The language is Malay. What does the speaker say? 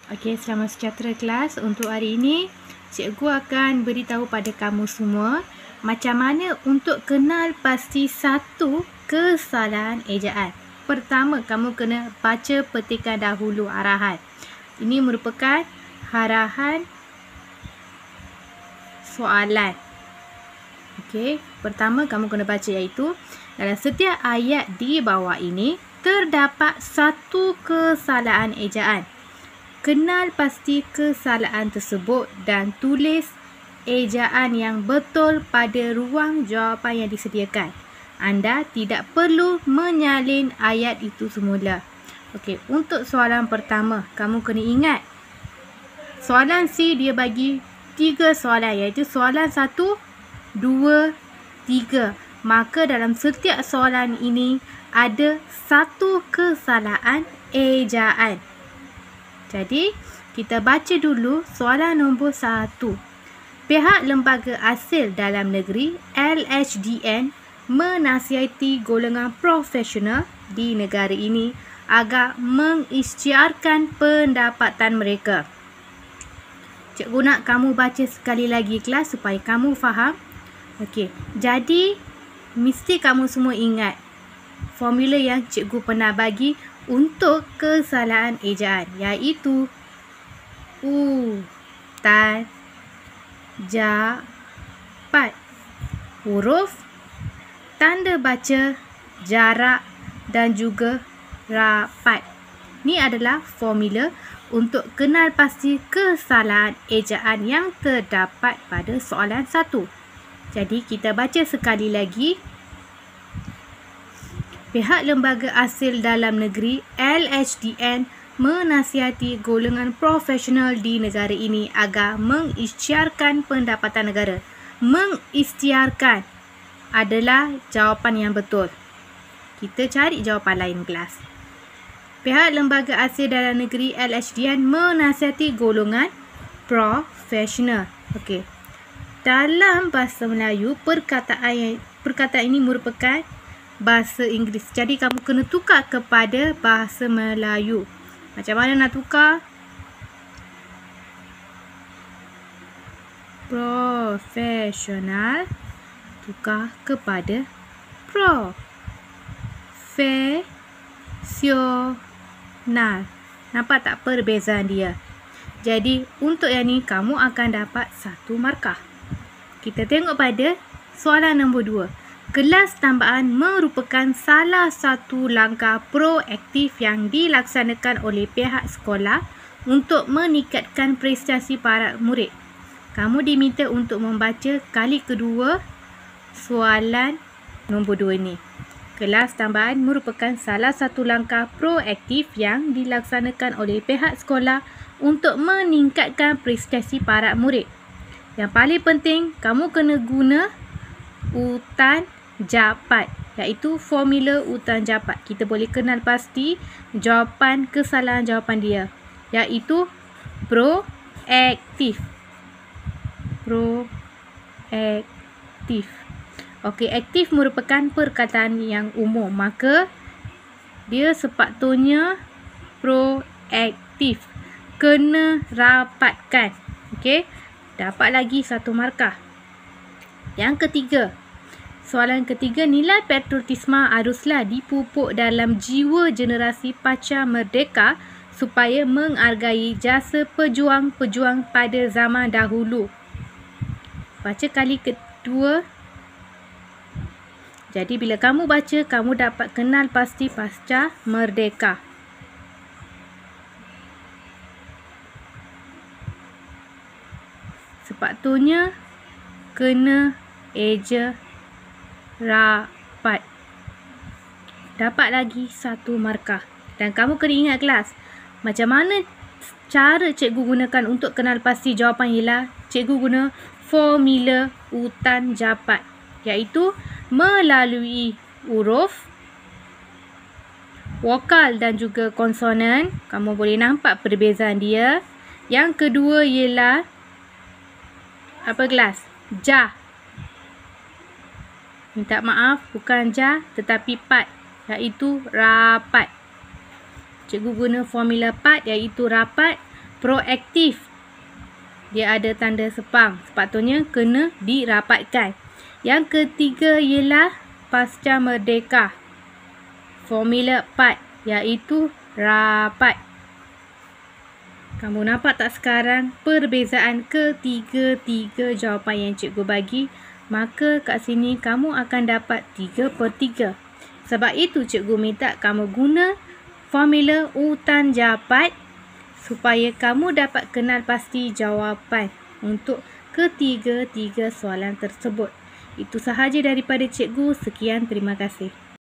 Okey, selamat sejahtera kelas. Untuk hari ini, cikgu akan beritahu pada kamu semua macam mana untuk kenal pasti satu kesalahan ejaan. Pertama, kamu kena baca petikan dahulu arahan. Ini merupakan arahan soalan. Okey, pertama kamu kena baca iaitu dalam setiap ayat di bawah ini terdapat satu kesalahan ejaan. Kenal pasti kesalahan tersebut dan tulis ejaan yang betul pada ruang jawapan yang disediakan. Anda tidak perlu menyalin ayat itu semula. Okey, untuk soalan pertama, kamu kena ingat. Soalan C dia bagi 3 soalan iaitu soalan 1, 2, 3. Maka dalam setiap soalan ini ada satu kesalahan ejaan. Jadi, kita baca dulu soalan nombor 1. Pihak Lembaga Hasil Dalam Negeri LHDN menasihati golongan profesional di negara ini agar mengisytiharkan pendapatan mereka. Cikgu nak kamu baca sekali lagi kelas supaya kamu faham. Okey, jadi mesti kamu semua ingat formula yang cikgu pernah bagi untuk kesalahan ejaan iaitu utan japat, huruf, tanda baca, jarak dan juga rapat. Ini adalah formula untuk kenal pasti kesalahan ejaan yang terdapat pada soalan 1. Jadi kita baca sekali lagi. Pihak Lembaga Hasil Dalam Negeri LHDN menasihati golongan profesional di negara ini agar mengisytiharkan pendapatan negara. Mengisytiharkan adalah jawapan yang betul. Kita cari jawapan lain kelas. Pihak Lembaga Hasil Dalam Negeri LHDN menasihati golongan profesional. Okey. Dalam bahasa Melayu, perkataan ini merupakan bahasa Inggeris. Jadi kamu kena tukar kepada bahasa Melayu. Macam mana nak tukar? Profesional tukar kepada profesional. Nampak tak perbezaan dia? Jadi untuk yang ni kamu akan dapat 1 markah. Kita tengok pada soalan nombor 2. Kelas tambahan merupakan salah satu langkah proaktif yang dilaksanakan oleh pihak sekolah untuk meningkatkan prestasi para murid. Kamu diminta untuk membaca kali kedua soalan nombor 2 ini. Kelas tambahan merupakan salah satu langkah proaktif yang dilaksanakan oleh pihak sekolah untuk meningkatkan prestasi para murid. Yang paling penting, kamu kena guna utan japat, iaitu formula utan japat. Kita boleh kenal pasti jawapan kesalahan jawapan dia, iaitu proaktif. Proaktif. Okey, aktif merupakan perkataan yang umum, maka dia sepatutnya proaktif. Kena rapatkan. Okey, dapat lagi 1 markah. Yang ketiga, soalan ketiga, nilai patriotisme haruslah dipupuk dalam jiwa generasi pasca merdeka supaya menghargai jasa pejuang-pejuang pada zaman dahulu. Baca kali kedua. Jadi bila kamu baca, kamu dapat kenal pasti pasca merdeka. Sepatutnya kena eja rapat. Dapat lagi 1 markah. Dan kamu kena ingat kelas, macam mana cara cikgu gunakan untuk kenal pasti jawapan ialah cikgu guna formula utan japat, iaitu melalui huruf, vokal dan juga konsonan. Kamu boleh nampak perbezaan dia. Yang kedua ialah apa kelas? Ja. Minta maaf, bukan ja tetapi pat, iaitu rapat. Cikgu guna formula pat iaitu rapat proaktif. Dia ada tanda sepang. Sepatutnya kena dirapatkan. Yang ketiga ialah pasca merdeka. Formula 4 iaitu rapat. Kamu nampak tak sekarang perbezaan ketiga-tiga jawapan yang cikgu bagi? Maka kat sini kamu akan dapat 3/3. Sebab itu cikgu minta kamu guna formula utan japat supaya kamu dapat kenal pasti jawapan untuk ketiga-tiga soalan tersebut. Itu sahaja daripada cikgu. Sekian, terima kasih.